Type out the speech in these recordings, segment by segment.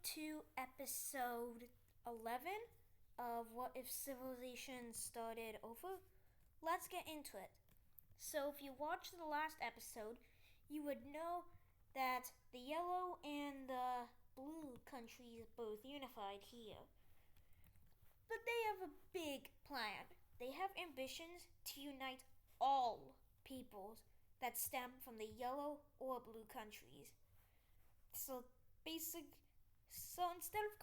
to episode 11 of What If Civilization Started Over. Let's get into it. So, if you watched the last episode, you would know that the yellow and the blue countries both unified here. But they have a big plan. They have ambitions to unite all peoples that stem from the yellow or blue countries. So instead of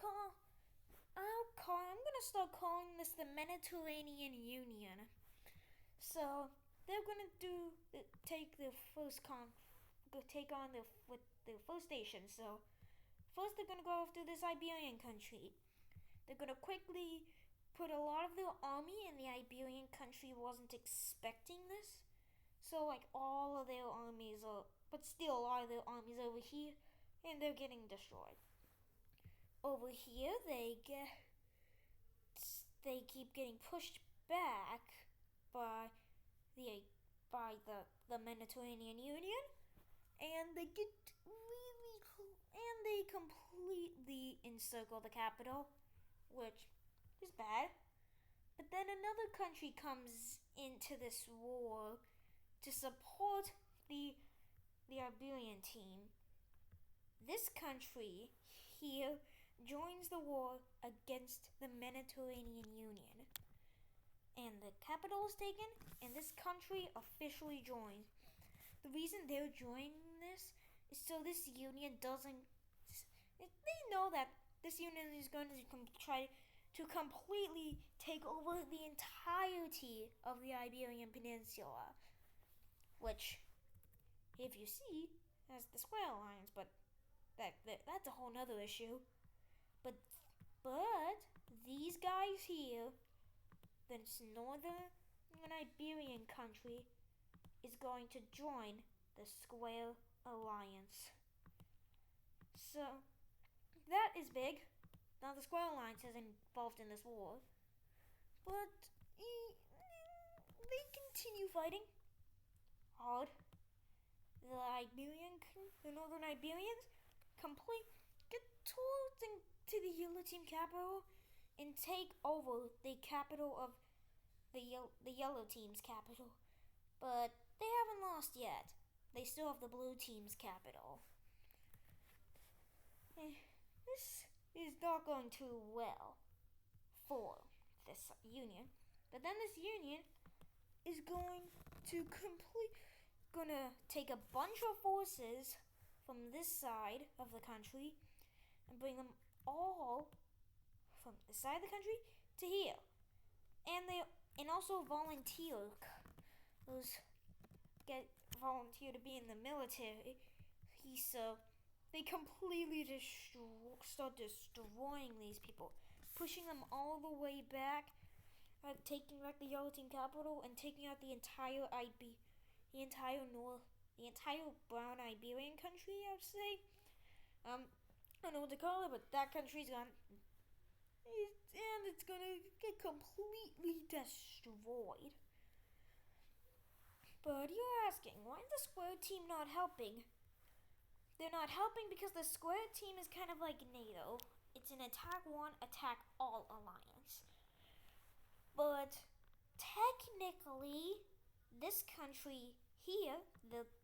I'm gonna start calling this the Mediterranean Union. So they're gonna take on the first station. So first they're gonna go after this Iberian country. They're gonna quickly put a lot of their army, and the Iberian country wasn't expecting this. So all of their armies but still a lot of their armies over here, and they're getting destroyed. Over here, they keep getting pushed back by the Mediterranean Union, and they completely encircle the capital, which is bad. But then another country comes into this war to support the Iberian team. This country here joins the war against the Mediterranean Union, and the capital is taken, and this country officially joins. The reason they're joining this is so this union doesn't. They know that this union is going to try to completely take over the entirety of the Iberian Peninsula, which, if you see, has the Square Alliance, but that's a whole nother issue. But these guys here, this northern Iberian country, is going to join the Square Alliance. So that is big. Now the Square Alliance is involved in this war, but they continue fighting hard. The northern Iberians get towards into the yellow team capital and take over the capital of the yellow team's capital. But they haven't lost yet. They still have the blue team's capital. This is not going too well for this union. But then this union is going to take a bunch of forces from this side of the country and bring them all from this side of the country to here. And also volunteer to be in the military. So they completely start destroying these people, pushing them all the way back, taking back the yellow team capital and taking out the entire brown Iberian country, I would say. I don't know what to call it, but that country's gone. And it's gonna get completely destroyed. But you're asking, why is the Square team not helping? They're not helping because the Square team is kind of like NATO. It's an attack one, attack all alliance. But technically, this country here,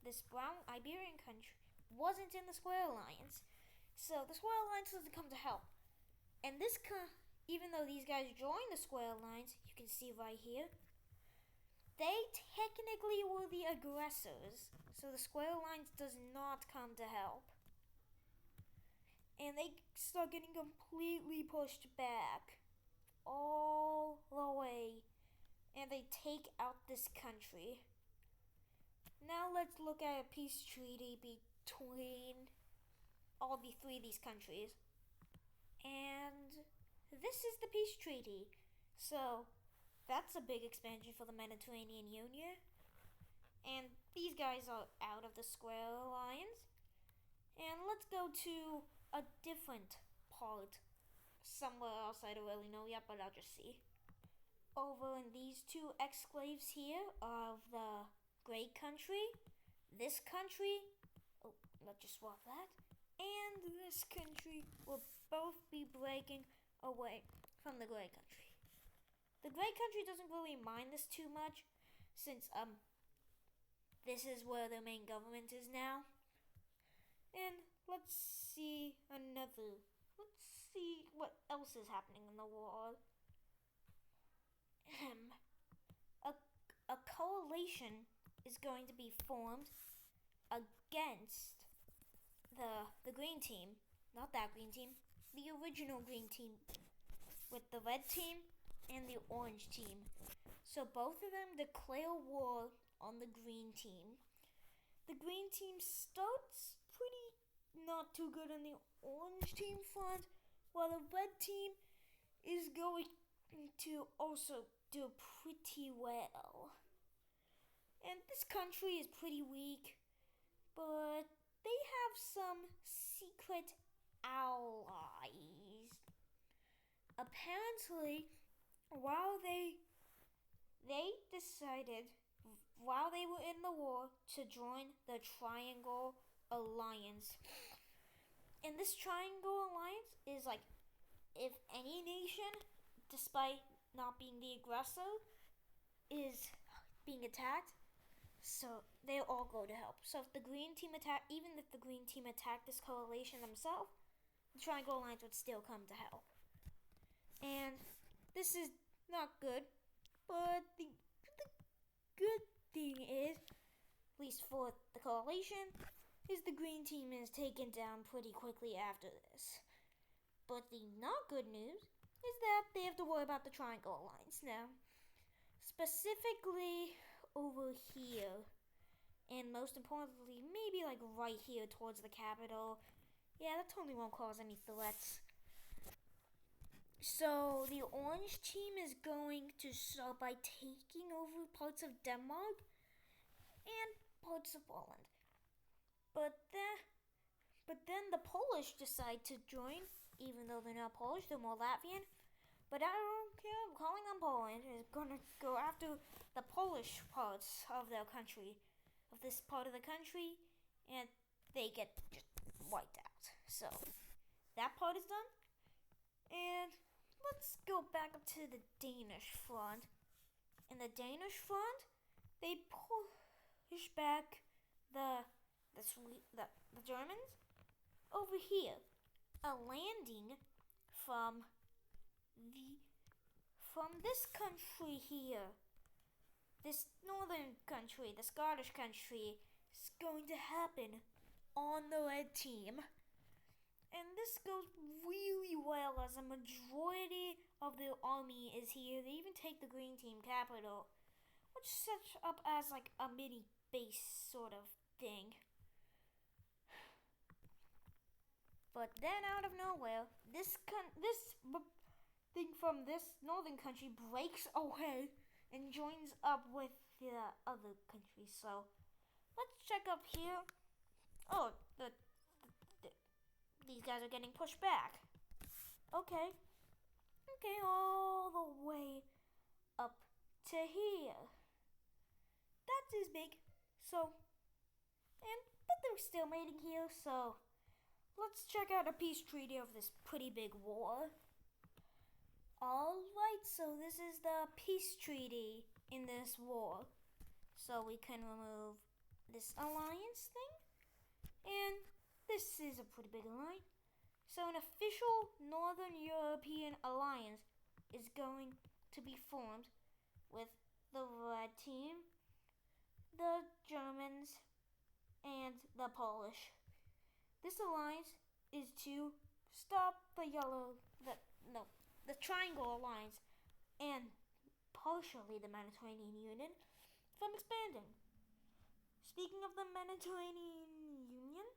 this brown Iberian country, wasn't in the Square Alliance. So the Square Alliance doesn't come to help. And even though these guys joined the Square Alliance, you can see right here, they technically were the aggressors. So the Square Alliance does not come to help. And they start getting completely pushed back all the way. And they take out this country. Now let's look at a peace treaty between all three of these countries. And this is the peace treaty. So that's a big expansion for the Mediterranean Union. And these guys are out of the Square Alliance. And let's go to a different part. Somewhere else I don't really know yet, but I'll just see. Over in these two exclaves here of the gray country, this country, let's just swap that, and this country will breaking away from the Grey Country. The Grey Country doesn't really mind this too much, since this is where their main government is now. And let's see what else is happening in the world. A coalition is going to be formed against the green team. Not that green team, the original green team, with the red team and the orange team. So both of them declare war on the green team. The green team starts pretty not too good on the orange team front, while the red team is going to also do pretty well. And this country is pretty weak, but they have some secret allies. Apparently, while they decided, while they were in the war, to join the Triangle Alliance. And this Triangle Alliance is like, if any nation, despite not being the aggressor, is being attacked, so they all go to help. So if the green team even if the green team attacked this coalition themselves, the Triangle Alliance would still come to help. And this is not good, but the good thing is, at least for the coalition, is the green team is taken down pretty quickly after this. But the not good news is that they have to worry about the Triangle Alliance now. Specifically over here, and most importantly, maybe like right here towards the capital. Yeah, that totally won't cause any threats. So the orange team is going to start by taking over parts of Denmark and parts of Poland. But then the Polish decide to join, even though they're not Polish, they're more Latvian. But I don't care, I'm calling on Poland, is gonna go after the Polish parts of their country, of this part of the country, and they get just wiped out. So, that part is done. And let's go back up to the Danish front. In the Danish front, they push back the Germans over here. A landing from this country here, this northern country, the Scottish country, is going to happen on the red team. And this goes really well, as a majority of the army is here. They even take the green team capital, which sets up as like a mini base sort of thing. But then out of nowhere, this thing from this northern country breaks away and joins up with the other country. So let's check up here. Oh, these guys are getting pushed back. Okay, all the way up to here. That is big. So, but they're still mating here. So let's check out a peace treaty of this pretty big war. Alright, so this is the peace treaty in this war. So we can remove this alliance thing. And this is a pretty big alliance. So an official Northern European alliance is going to be formed with the red team, the Germans, and the Polish. This alliance is to stop the Triangle Alliance and partially the Mediterranean Union from expanding. Speaking of the Mediterranean Union,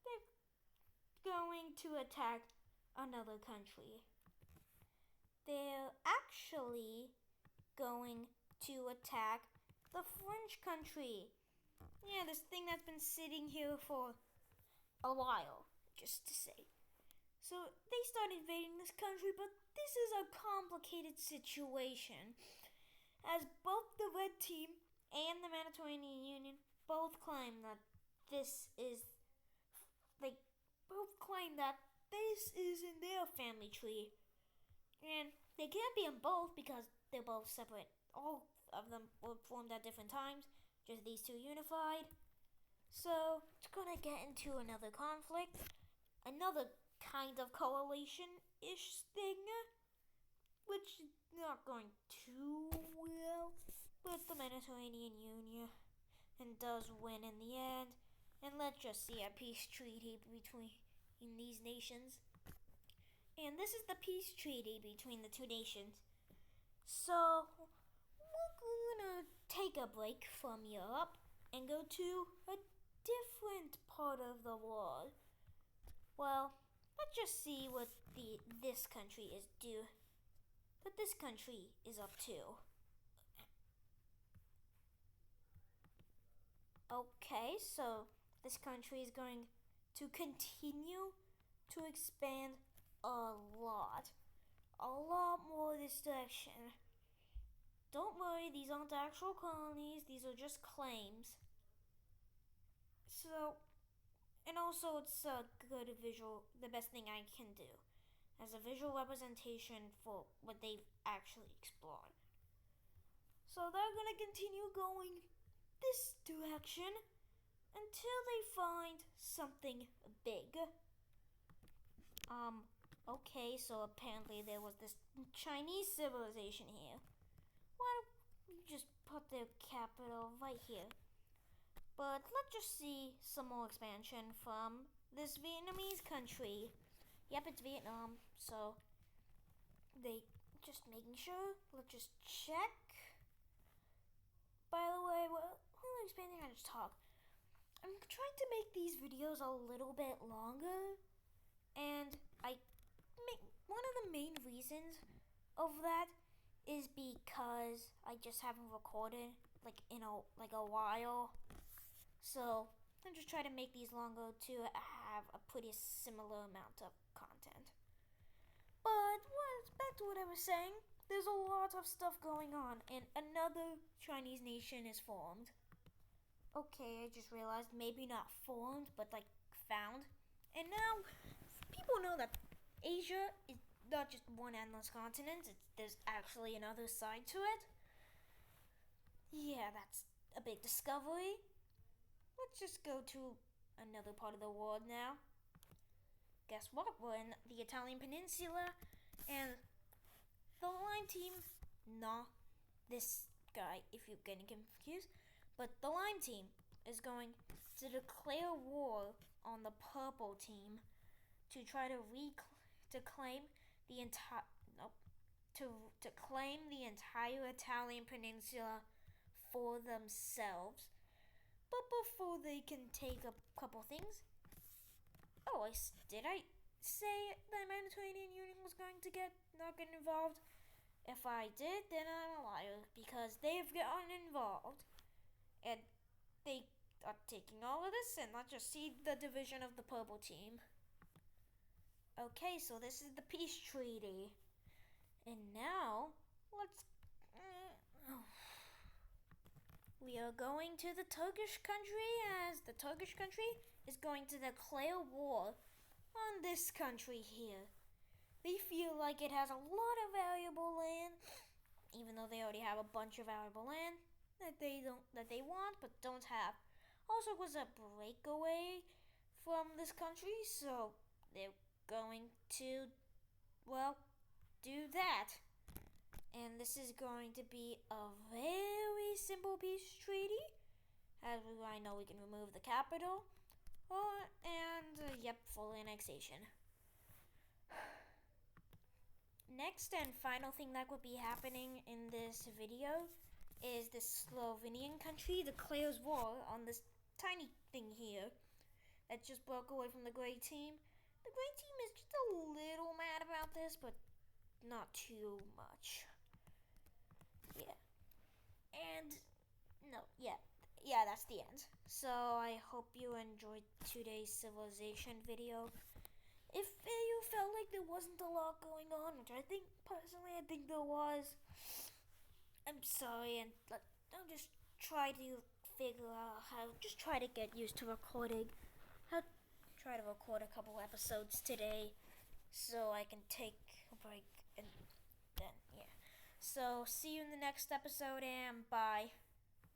they're going to attack another country. They're actually going to attack the French country. Yeah, this thing that's been sitting here for a while, just to say. So they start invading this country, but this is a complicated situation, as both the Red Team and the Mediterranean Union both claim that this is in their family tree. And they can't be in both because they're both separate. All of them were formed at different times, just these two unified. So it's gonna get into another conflict, another kind of coalition-ish thing, which is not going too well, but the Mediterranean Union and does win in the end. And let's just see a peace treaty between these nations. And this is the peace treaty between the two nations. So we're gonna take a break from Europe and go to a different part of the world. Well, let's just see what this country is up to. Okay, so this country is going to continue to expand a lot more this direction. Don't worry, these aren't actual colonies, these are just claims. So, and also it's a good the best thing I can do as a visual representation for what they've actually explored. So they're gonna continue going this direction until they find something big. Okay, so apparently there was this Chinese civilization here. Why don't you just put their capital right here? But let's just see some more expansion from this Vietnamese country. Yep, it's Vietnam, so they just making sure. Let's just check. By the way, while I'm expanding, I just talk. I'm trying to make these videos a little bit longer, and one of the main reasons of that is because I just haven't recorded in a while. So I'm just trying to make these longer to have a pretty similar amount of content. But back to what I was saying. There's a lot of stuff going on, and another Chinese nation is formed. Okay, I just realized maybe not formed, but found. And now people know that Asia is not just one endless continent. There's actually another side to it. Yeah, that's a big discovery. Let's just go to another part of the world now. Guess what? We're in the Italian Peninsula, and the Lime team, not this guy if you're getting confused, but the Lime team is going to declare war on the Purple team to try to claim the entire to claim the entire Italian peninsula for themselves. But before they can take a couple things, did I say the Mediterranean Union was going to not get involved? If I did, then I'm a liar, because they've gotten involved, and they are taking all of this, and let's just see the division of the Purple team. Okay, so this is the peace treaty. And now, we are going to the Turkish country, as the Turkish country is going to declare war on this country here. They feel like it has a lot of valuable land, even though they already have a bunch of valuable land that they want but don't have. Also, it was a breakaway from this country, so they're going to, do that. And this is going to be a very simple peace treaty, as I know we can remove the capital, full annexation. Next and final thing that would be happening in this video is the Slovenian country declares war on this tiny thing here that just broke away from the Grey team. The Grey team is just a little mad about this, but not too much. Yeah. And that's the end. So I hope you enjoyed today's civilization video. If you felt like there wasn't a lot going on, which I think there was, I'm sorry, and I'll just try to figure out try to get used to recording. try to record a couple episodes today so I can take a break and then, yeah. So, see you in the next episode and bye.